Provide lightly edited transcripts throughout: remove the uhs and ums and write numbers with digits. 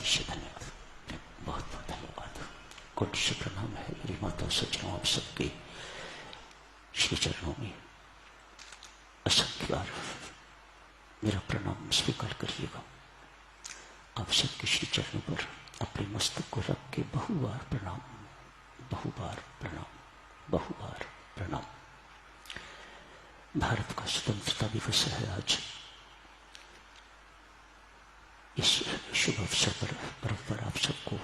अतिशय धन्यवाद, बहुत बहुत धन्यवाद। कोटि से प्रणाम है मेरी माता सज्जनों, आप सबके श्री चरणों में असंख्य बार मेरा प्रणाम स्वीकार करिएगा। आप सबके श्री चरणों पर अपने मस्तक को रख के बहुबार प्रणाम, बहुबार प्रणाम, बहुबार प्रणाम। भारत का स्वतंत्रता दिवस है आज। इस शुभ अवसर पर पर्व पर आप सबको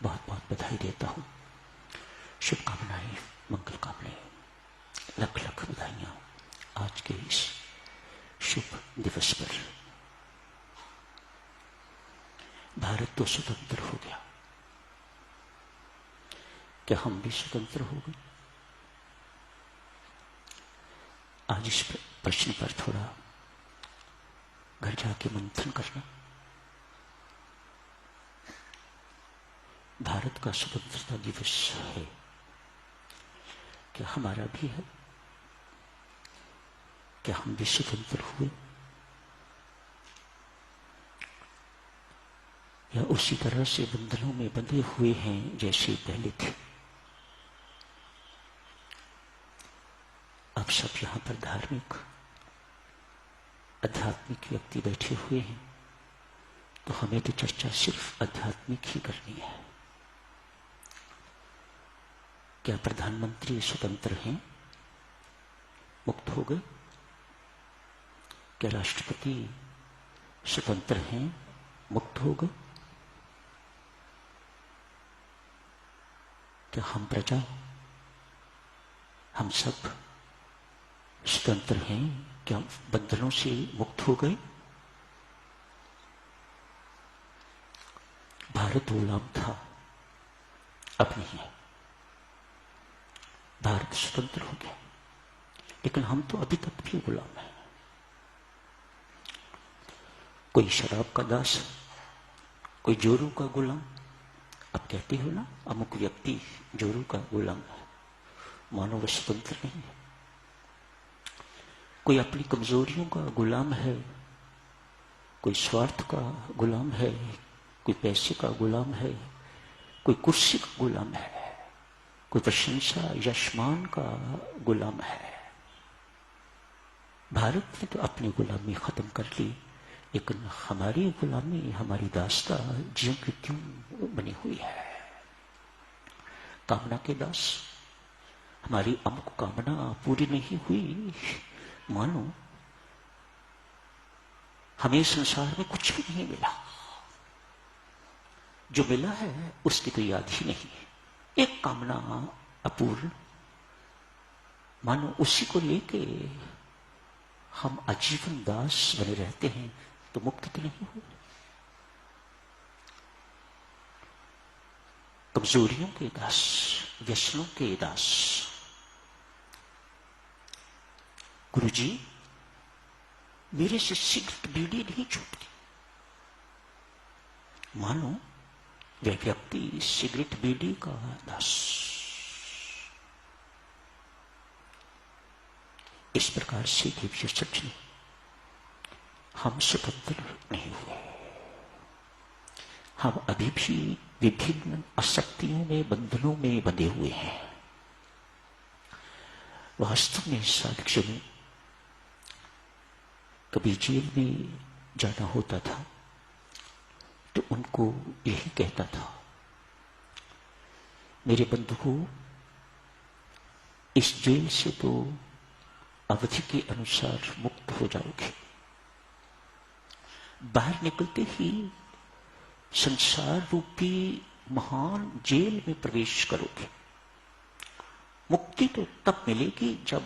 बहुत बहुत बधाई देता हूं, शुभकामनाएं, मंगल कामनाएं, लख लख बधाइयां आज के इस शुभ दिवस पर। भारत तो स्वतंत्र हो गया, क्या हम भी स्वतंत्र हो गए? आज इस प्रश्न पर थोड़ा घर जाके मंथन करना। भारत का स्वतंत्रता दिवस है, क्या हमारा भी है? क्या हम भी स्वतंत्र हुए, या उसी तरह से बंधनों में बंधे हुए हैं जैसे पहले थे? आप सब यहां पर धार्मिक आध्यात्मिक व्यक्ति बैठे हुए हैं, तो हमें तो चर्चा सिर्फ आध्यात्मिक ही करनी है। क्या प्रधानमंत्री स्वतंत्र हैं, मुक्त हो गए? क्या राष्ट्रपति स्वतंत्र हैं, मुक्त हो गए? क्या हम प्रजा, हम सब स्वतंत्र हैं, क्या बंधनों से मुक्त हो गए? भारत गुलाम था, अब नहीं है। भारत स्वतंत्र हो गया, लेकिन हम तो अभी तक भी गुलाम हैं। कोई शराब का दास, कोई जोरू का गुलाम। आप कहते हो ना, अमुक व्यक्ति जोरू का गुलाम है, मानो वह स्वतंत्र नहीं है। कोई अपनी कमजोरियों का गुलाम है, कोई स्वार्थ का गुलाम है, कोई पैसे का गुलाम है, कोई कुर्सी का गुलाम है, कोई प्रशंसा यशमान का गुलाम है। भारत ने तो अपनी गुलामी खत्म कर ली, लेकिन हमारी गुलामी, हमारी दास्ता ज्यों की त्यों बनी हुई है। कामना के दास, हमारी अमुक कामना पूरी नहीं हुई, मानो हमें संसार में कुछ भी नहीं मिला। जो मिला है उसकी तो याद ही नहीं। एक कामना अपूर्ण, मानो उसी को लेके हम आजीवन दास बने रहते हैं, तो मुक्त तो नहीं हुए। कमजोरियों के दास, व्यसनों के दास। गुरुजी, मेरे से सिगरेट बीड़ी नहीं छूटती, मानो वह व्यक्ति सिगरेट बीड़ी का दास। इस प्रकार से दिव्य सच ने हम स्वतंत्र नहीं हुए, हम अभी भी विभिन्न आसक्तियों में, बंधनों में बंधे हुए हैं। वास्तव में साक्ष्य में कभी जेल में जाना होता था तो उनको यही कहता था, मेरे बंधुओं, इस जेल से तो अवधि के अनुसार मुक्त हो जाओगे, बाहर निकलते ही संसार रूपी महान जेल में प्रवेश करोगे। मुक्ति तो तब मिलेगी जब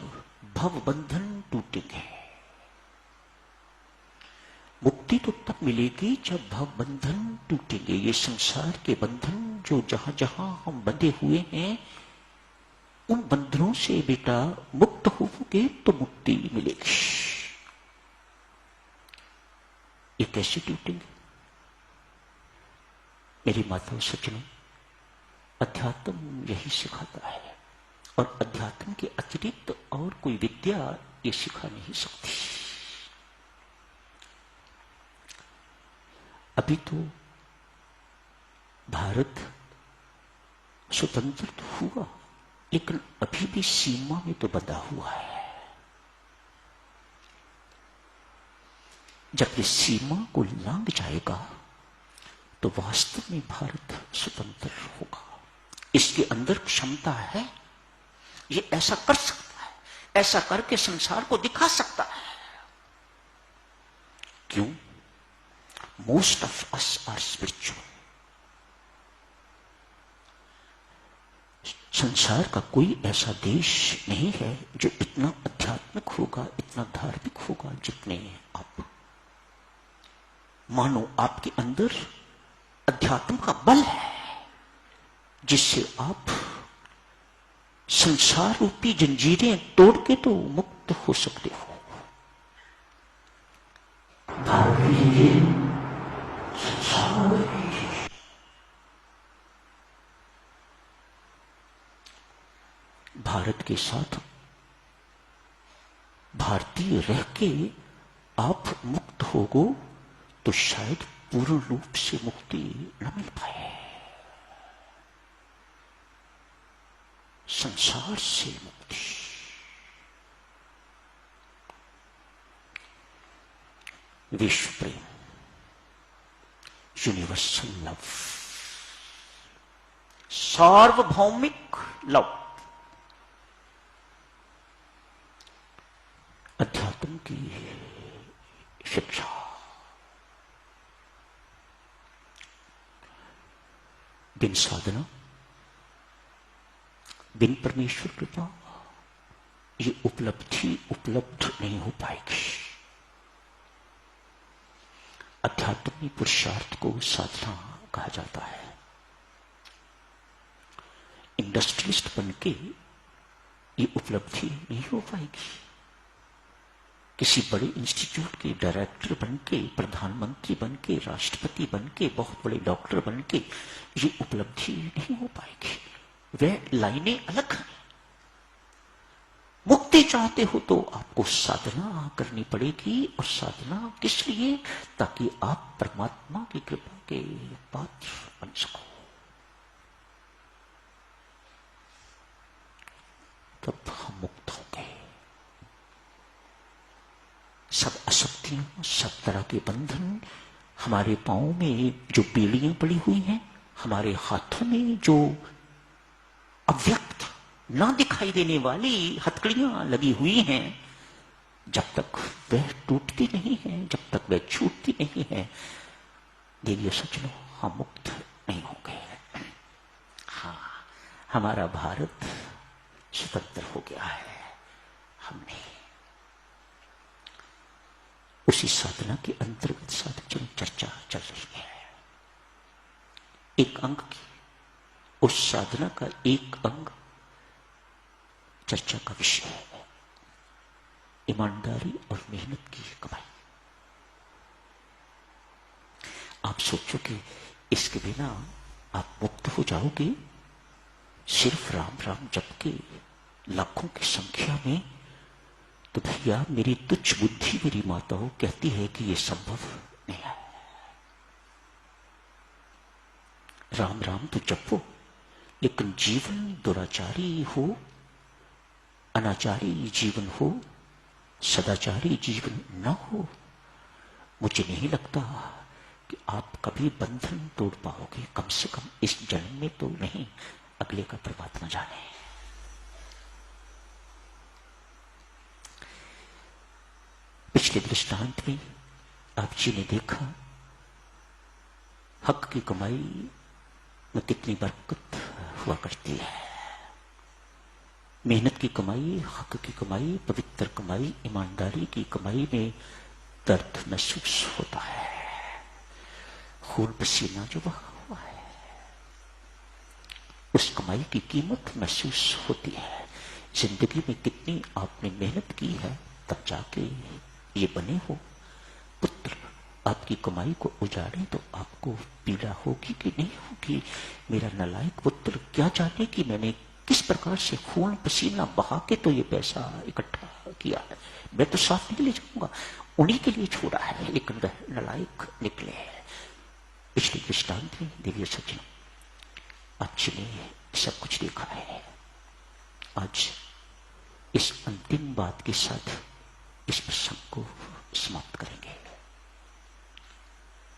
भव बंधन टूटेंगे। मुक्ति तो तब मिलेगी जब भव बंधन टूटेंगे। ये संसार के बंधन जो जहां जहां हम बंधे हुए हैं, उन बंधनों से बेटा मुक्त होगे तो मुक्ति मिलेगी। ये कैसे टूटेंगे? मेरी माताओं सज्जनों, अध्यात्म यही सिखाता है, और अध्यात्म के अतिरिक्त और कोई विद्या ये सिखा नहीं सकती। अभी तो भारत स्वतंत्र तो हुआ, लेकिन अभी भी सीमा में तो बंधा हुआ है। जब ये सीमा को लांघ जाएगा तो वास्तव में भारत स्वतंत्र होगा। इसके अंदर क्षमता है, ये ऐसा कर सकता है, ऐसा करके संसार को दिखा सकता है। क्यों? Most of us are spiritual. संसार का कोई ऐसा देश नहीं है जो इतना आध्यात्मिक होगा, इतना धार्मिक होगा जितने आप। मानो आपके अंदर अध्यात्म का बल है जिससे आप संसार रूपी जंजीरें तोड़ के तो मुक्त हो सकते हो। भारत के साथ भारतीय रह के आप मुक्त होगो तो शायद पूर्ण रूप से मुक्ति न मिल पाए। संसार से मुक्ति, विश्व प्रेम, यूनिवर्सल लव, सार्वभौमिक लव, अध्यात्म की शिक्षा, बिन साधना, बिन परमेश्वर कृपा ये उपलब्धि उपलब्ध नहीं हो पाएगी। अध्यात्म में पुरुषार्थ को साधना कहा जाता है। इंडस्ट्रियलिस्ट बनके ये उपलब्धि नहीं हो पाएगी। किसी बड़े इंस्टीट्यूट के डायरेक्टर बनके, प्रधानमंत्री बनके, राष्ट्रपति बनके, बहुत बड़े डॉक्टर बनके ये उपलब्धि नहीं हो पाएगी। वह लाइनें अलग हैं। मुक्ति चाहते हो तो आपको साधना करनी पड़ेगी। और साधना किस लिए? ताकि आप परमात्मा की कृपा के पात्र बन सको। तब हम मुक्त होंगे। सब अशक्तियां, सब तरह के बंधन, हमारे पांव में जो बेड़ियां पड़ी हुई हैं, हमारे हाथों में जो अव्यक्त ना दिखाई देने वाली हथकड़ियां लगी हुई हैं, जब तक वह टूटती नहीं है, जब तक वह छूटती नहीं है, देवियों सज्जनों, हम मुक्त नहीं होंगे। हाँ, हमारा भारत स्वतंत्र हो गया है। हमने उसी साधना के अंतर्गत साधक चर्चा चल रही है। एक अंग की, उस साधना का एक अंग चर्चा का विषय है, ईमानदारी और मेहनत की कमाई। आप सोचो कि इसके बिना आप मुक्त हो जाओगे? सिर्फ राम राम जप के लाखों की संख्या में, तो भैया मेरी तुच्छ बुद्धि, मेरी माताओं कहती है कि यह संभव नहीं है। राम राम तो जपो, लेकिन जीवन दुराचारी हो, अनाचारी जीवन हो, सदाचारी जीवन न हो, मुझे नहीं लगता कि आप कभी बंधन तोड़ पाओगे। कम से कम इस जन्म में तो नहीं, अगले का परमात्मा जाने। पिछले दृष्टांत में आप जी ने देखा हक की कमाई में कितनी बरकत हुआ करती है। मेहनत की कमाई, हक की कमाई, पवित्र कमाई, ईमानदारी की कमाई में दर्द महसूस होता है, खून पसीना जो बहा हुआ है, उस कमाई की कीमत महसूस होती है। जिंदगी में कितनी आपने मेहनत की है, तब जाके ये बने हो। पुत्र आपकी कमाई को उजाड़े तो आपको पीड़ा होगी कि नहीं होगी? मेरा नालायक पुत्र क्या जाने कि मैंने किस प्रकार से खून पसीना बहा के तो ये पैसा इकट्ठा किया है। मैं तो साथ नहीं ले जाऊंगा, उन्हीं के लिए छोड़ा है, लेकिन वह नालायक निकले। पिछले दृष्टांत में देवी सज्जनों, आपने सब कुछ देखा है। आज इस अंतिम बात के साथ इस प्रसंग को समाप्त करेंगे।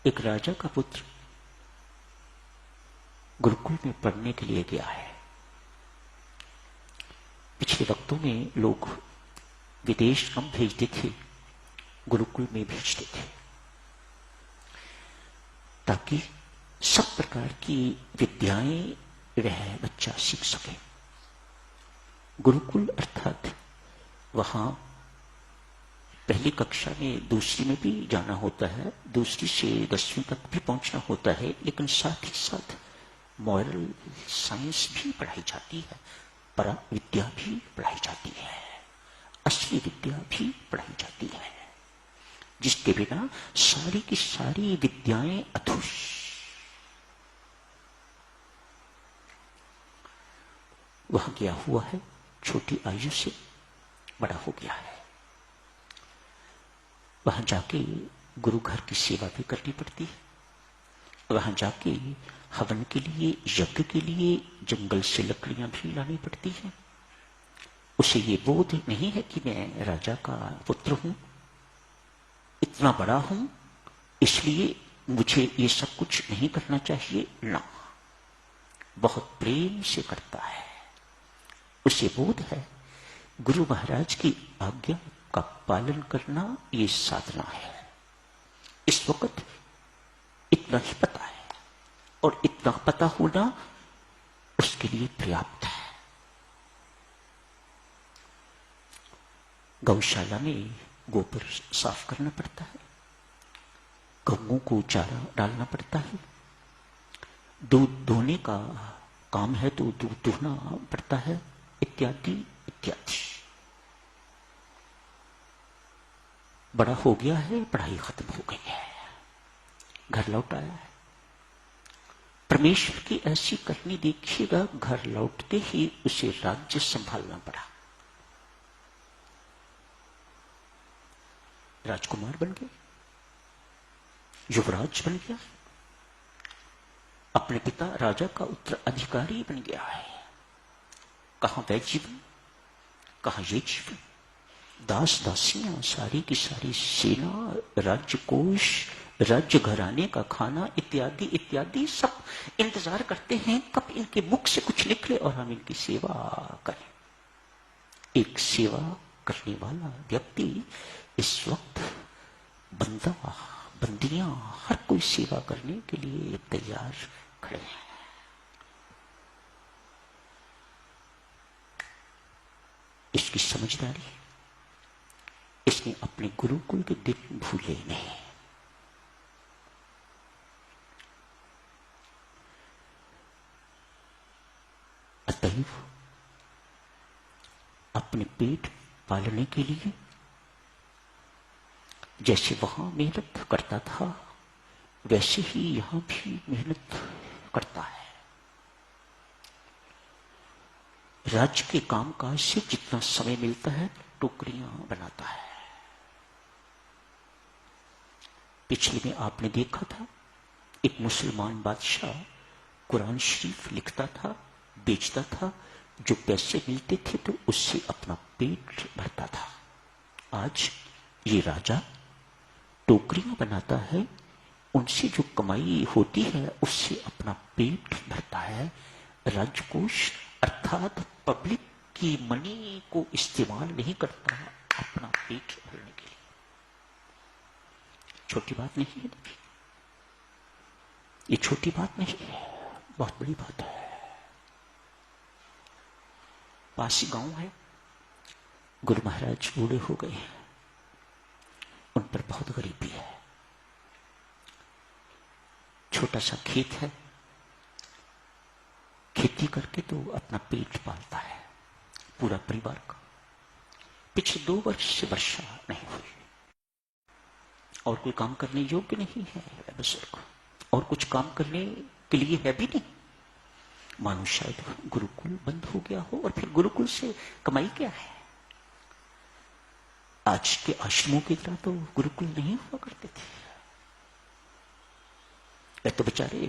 एक राजा का पुत्र गुरुकुल में पढ़ने के लिए गया है। पिछले वक्तों में लोग विदेश कम भेजते थे, गुरुकुल में भेजते थे, ताकि सब प्रकार की विद्याएं वह बच्चा सीख सके। गुरुकुल अर्थात वहां पहली कक्षा में, दूसरी में भी जाना होता है, दूसरी से 10वीं तक भी पहुंचना होता है, लेकिन साथ ही साथ मॉरल साइंस भी पढ़ाई जाती है, परा विद्या भी पढ़ाई जाती है, असली विद्या भी पढ़ाई जाती है, जिसके बिना सारी की सारी विद्याएं अधूरी। वहां गया हुआ है, छोटी आयु से बड़ा हो गया है। वहां जाके गुरु घर की सेवा भी करनी पड़ती है। वहां जाके हवन के लिए, यज्ञ के लिए जंगल से लकड़ियां भी लानी पड़ती हैं। उसे ये बोध नहीं है कि मैं राजा का पुत्र हूं, इतना बड़ा हूं, इसलिए मुझे ये सब कुछ नहीं करना चाहिए ना, बहुत प्रेम से करता है। उसे बोध है गुरु महाराज की आज्ञा का पालन करना ये साधना है। इस वक्त इतना ही पता है, और इतना पता होना उसके लिए पर्याप्त है। गौशाला में गोबर साफ करना पड़ता है, गऊ को चारा डालना पड़ता है, दूध धोने का काम है तो दूध धोना पड़ता है, इत्यादि इत्यादि। बड़ा हो गया है, पढ़ाई खत्म हो गई है, घर लौट आया है। परमेश्वर की ऐसी करनी देखिएगा, घर लौटते ही उसे राज्य संभालना पड़ा। राजकुमार बन गया, युवराज बन गया, अपने पिता राजा का उत्तराधिकारी बन गया है। कहां वह जीवन, कहां ये जीवन। दास दासियां, सारी की सारी सेना, राज्य कोष, राज्य घराने का खाना इत्यादि इत्यादि सब इंतजार करते हैं कब इनके मुख से कुछ निकले और हम इनकी सेवा करें। एक सेवा करने वाला व्यक्ति इस वक्त बंदा, बंदियां, हर कोई सेवा करने के लिए तैयार खड़े हैं। इसकी समझदारी, इसने अपने गुरुकुल के दिन भूले नहीं। अतएव अपने पेट पालने के लिए जैसे वहां मेहनत करता था, वैसे ही यहां भी मेहनत करता है। राज्य के कामकाज से जितना समय मिलता है टोकरियां बनाता है। पिछले में आपने देखा था, एक मुसलमान बादशाह कुरान शरीफ लिखता था, बेचता था, जो पैसे मिलते थे तो उससे अपना पेट भरता था। आज ये राजा टोकरियां बनाता है, उनसे जो कमाई होती है उससे अपना पेट भरता है। राजकोष अर्थात पब्लिक की मनी को इस्तेमाल नहीं करता अपना पेट भरने के लिए। छोटी बात नहीं है, ये छोटी बात नहीं है, बहुत बड़ी बात है। पास ही गांव है, गुरु महाराज बूढ़े हो गए हैं, उन पर बहुत गरीबी है। छोटा सा खेत है, खेती करके तो अपना पेट पालता है, पूरा परिवार का। पिछले 2 वर्ष से वर्षा नहीं हुई और कोई काम करने योग्य नहीं है बुजुर्ग, और कुछ काम करने के लिए है भी नहीं। मानो शायद गुरुकुल बंद हो गया हो, और फिर गुरुकुल से कमाई क्या है। आज के आश्रमों की तरह तो गुरुकुल नहीं हुआ करते थे। वे तो बेचारे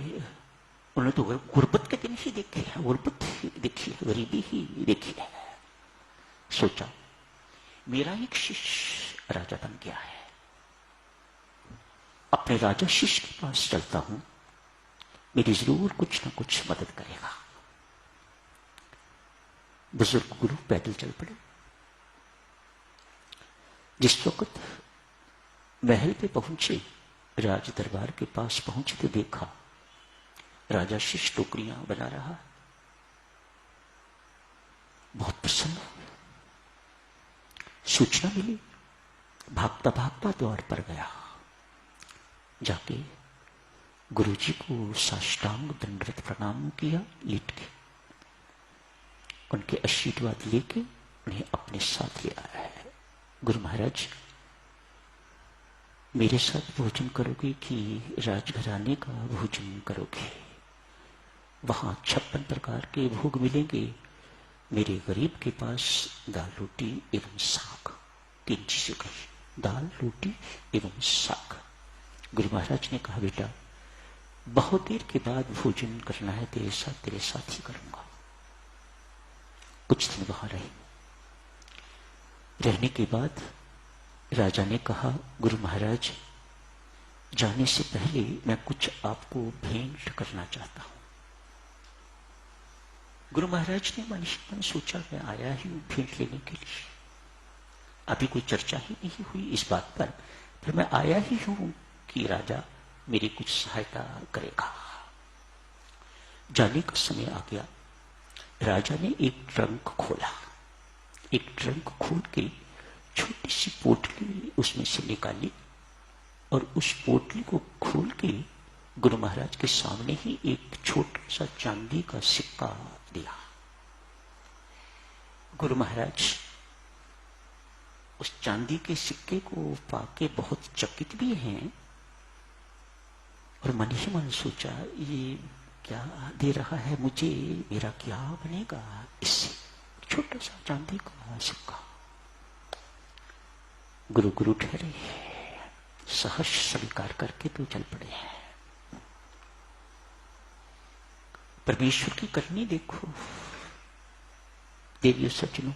उन्होंने तो गुर्बत के दिन ही देखे हैं, गुर्बत ही देखी है, गरीबी ही देखी है। सोचा मेरा एक शिष्य राजा बन गया है, अपने राजा शिष्य के पास चलता हूं, मेरी जरूर कुछ ना कुछ मदद करेगा। बुजुर्ग गुरु पैदल चल पड़े। जिस वक्त महल पे पहुंचे, राज दरबार के पास पहुंचे तो देखा राजा शिष्य टोकरियां बना रहा। बहुत प्रसन्न हुए। सूचना मिली, भागता भागता द्वार पर गया। जाके गुरुजी को साष्टांग दंडवत प्रणाम किया, लेट के उनके आशीर्वाद लेके उन्हें अपने साथ ले आया है। गुरु महाराज, मेरे साथ भोजन करोगे कि राजघराने का भोजन करोगे? वहां 56 प्रकार के भोग मिलेंगे। मेरे गरीब के पास दाल रोटी एवं साग, 3 चीजें कही, दाल रोटी एवं साग। गुरु महाराज ने कहा, बेटा बहुत देर के बाद भोजन करना है, तेरे साथ ही करूंगा। कुछ दिन वहां रहे। रहने के बाद राजा ने कहा, गुरु महाराज जाने से पहले मैं कुछ आपको भेंट करना चाहता हूं। गुरु महाराज ने मन ही मन सोचा, मैं आया ही हूं भेंट लेने के लिए। अभी कोई चर्चा ही नहीं हुई इस बात पर, फिर मैं आया ही हूं कि राजा मेरी कुछ सहायता करेगा। जाने का समय आ गया। राजा ने एक ट्रंक खोला। एक ट्रंक खोल के छोटी सी पोटली उसमें से निकाली और उस पोटली को खोल के गुरु महाराज के सामने ही एक छोटा सा चांदी का सिक्का दिया। गुरु महाराज उस चांदी के सिक्के को पाके बहुत चकित भी हैं और मन ही मन सोचा, ये क्या दे रहा है मुझे, मेरा क्या बनेगा इससे? छोटा सा चांदी का सिक्का। गुरु गुरु ठहरे, सहर्ष स्वीकार करके तो चल पड़े हैं। परमेश्वर की करनी देखो। देवियों सज्जनों,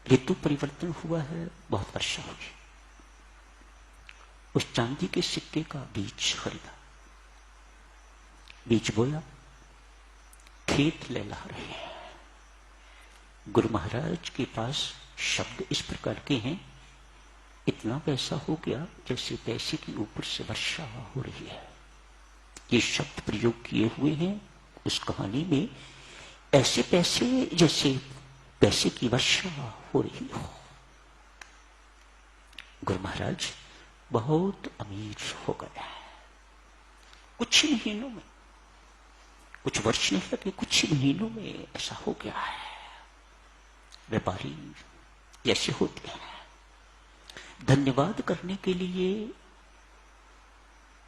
ऋतु परिवर्तन हुआ है, बहुत वर्षा हुई। उस चांदी के सिक्के का बीज खरीदा, बीज बोया, खेत लहला रहे हैं। गुरु महाराज के पास शब्द इस प्रकार के हैं, इतना पैसा हो गया जैसे पैसे के ऊपर से वर्षा हो रही है। ये शब्द प्रयोग किए हुए हैं उस कहानी में, ऐसे पैसे जैसे पैसे की वर्षा हो रही हो। गुरु महाराज बहुत अमीर हो गए हैं। कुछ ही महीनों में, कुछ वर्ष नहीं लगे, कुछ ही महीनों में ऐसा हो गया है। व्यापारी जैसे होते हैं, धन्यवाद करने के लिए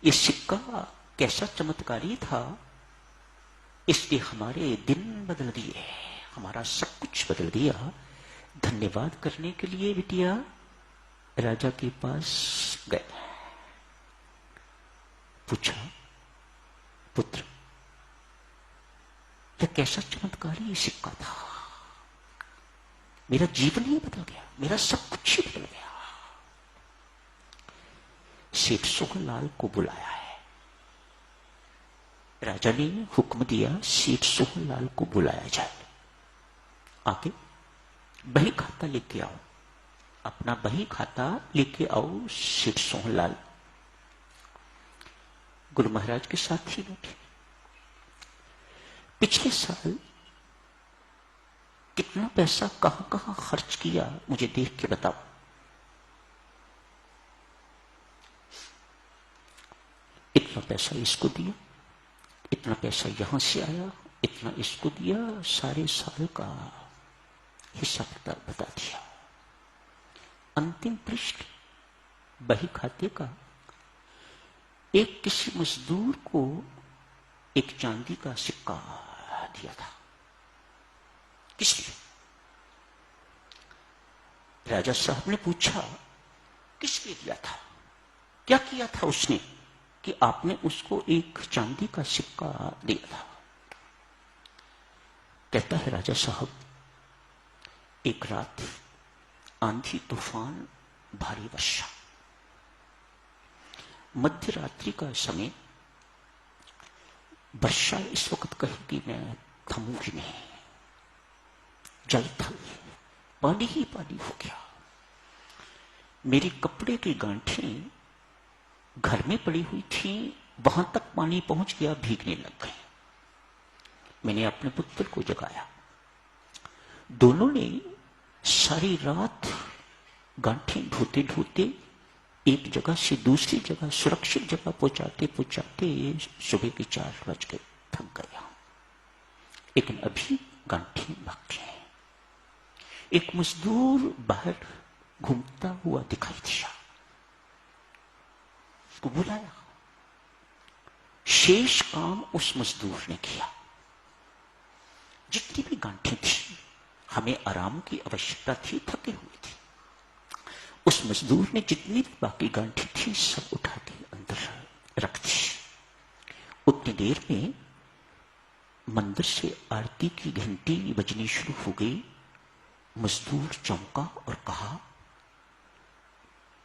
ये सिक्का कैसा चमत्कारी था, इसलिए हमारे दिन बदल दिए, हमारा सब कुछ बदल दिया। धन्यवाद करने के लिए बिटिया राजा के पास गए। पूछा, पुत्र यह कैसा चमत्कारी सिक्का था, मेरा जीवन ही बदल गया, मेरा सब कुछ ही बदल गया। सेठ सोहनलाल को बुलाया है। राजा ने हुक्म दिया, सेठ सोहनलाल को बुलाया जाए। आके बही खाता लेके आओ, अपना बही खाता लेके आओ सेठ सोहनलाल। गुरु महाराज के साथ ही बैठे। पिछले साल कितना पैसा कहां कहां खर्च किया मुझे देख के बताओ। इतना पैसा इसको दिया, इतना पैसा यहां से आया, इतना इसको दिया, सारे साल का हिसाब किताब बता दिया। अंतिम पृष्ठ बही खाते का, एक किसी मजदूर को एक चांदी का सिक्का दिया था। किसने? राजा साहब ने पूछा, किसने दिया था, क्या किया था उसने? कि आपने उसको एक चांदी का सिक्का दिया था। कहता है राजा साहब, एक रात आंधी तूफान, भारी वर्षा, मध्य रात्रि का समय, वर्षा इस वक्त कहेगी मैं थमूंगी नहीं, जल थल पानी ही पानी हो गया। मेरी कपड़े की गांठें घर में पड़ी हुई थी, वहां तक पानी पहुंच गया, भीगने लग गए। मैंने अपने पुत्र को जगाया। दोनों ने सारी रात गांठें ढोते ढोते एक जगह से दूसरी जगह सुरक्षित जगह पहुंचाते पहुंचाते सुबह के 4 बज गए, थक गया। लेकिन अभी गांठें बाकी हैं। एक मजदूर बाहर घूमता हुआ दिखाई दिया, उसको बुलाया। शेष काम उस मजदूर ने किया। जितनी भी गांठें थी, हमें आराम की आवश्यकता थी, थके हुए थे। उस मजदूर ने जितनी भी बाकी गांठें थी सब उठा के अंदर रख दी। उतनी देर में मंदिर से आरती की घंटी बजनी शुरू हो गई। मजदूर चौंका और कहा,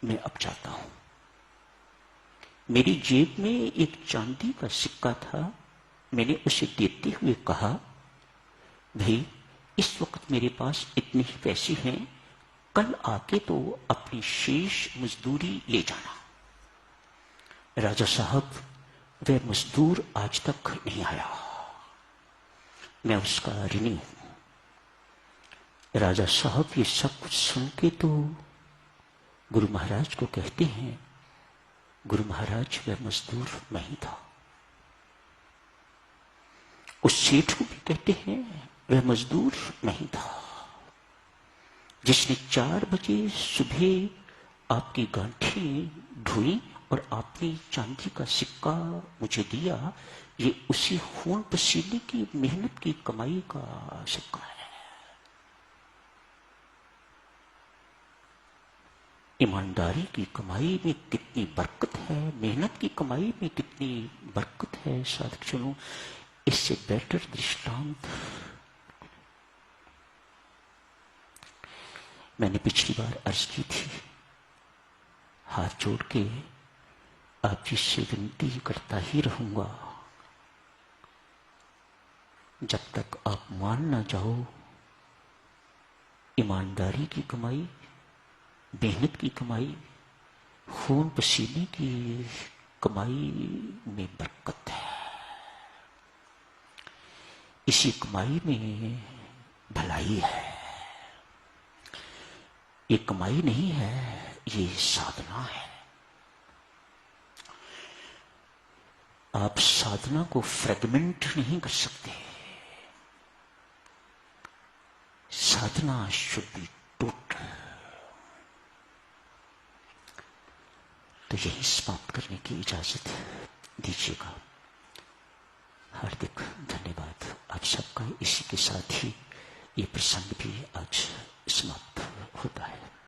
मैं अब जाता हूं। मेरी जेब में एक चांदी का सिक्का था। मैंने उसे देते हुए कहा, भाई इस वक्त मेरे पास इतने ही पैसे हैं, कल आके तो अपनी शेष मजदूरी ले जाना। राजा साहब, वह मजदूर आज तक नहीं आया, मैं उसका ऋणी हूं। राजा साहब ये सब कुछ सुन के तो गुरु महाराज को कहते हैं, गुरु महाराज वह मजदूर मैं ही था। उस सेठ को भी कहते हैं, वह मजदूर मैं ही था जिसने 4 बजे सुबह आपकी गांठें ढोई और आपने चांदी का सिक्का मुझे दिया। ये उसी खून पसीने की मेहनत की कमाई का सिक्का है। ईमानदारी की कमाई में कितनी बरकत है, मेहनत की कमाई में कितनी बरकत है। साथियों, इससे बेटर दृष्टांत मैंने पिछली बार अर्ज की थी। हाथ जोड़ के आप जी से विनती करता ही रहूंगा, जब तक आप मान ना जाओ ईमानदारी की कमाई, मेहनत की कमाई, खून पसीने की कमाई में बरकत है। इसी कमाई में भलाई है। ये कमाई नहीं है, ये साधना है। आप साधना को फ्रेगमेंट नहीं कर सकते। साधना शुड बी टोटल। तो यही समाप्त करने की इजाजत दीजिएगा। हार्दिक धन्यवाद आप सबका। इसी के साथ ही ये प्रसंग भी आज समाप्त होता है।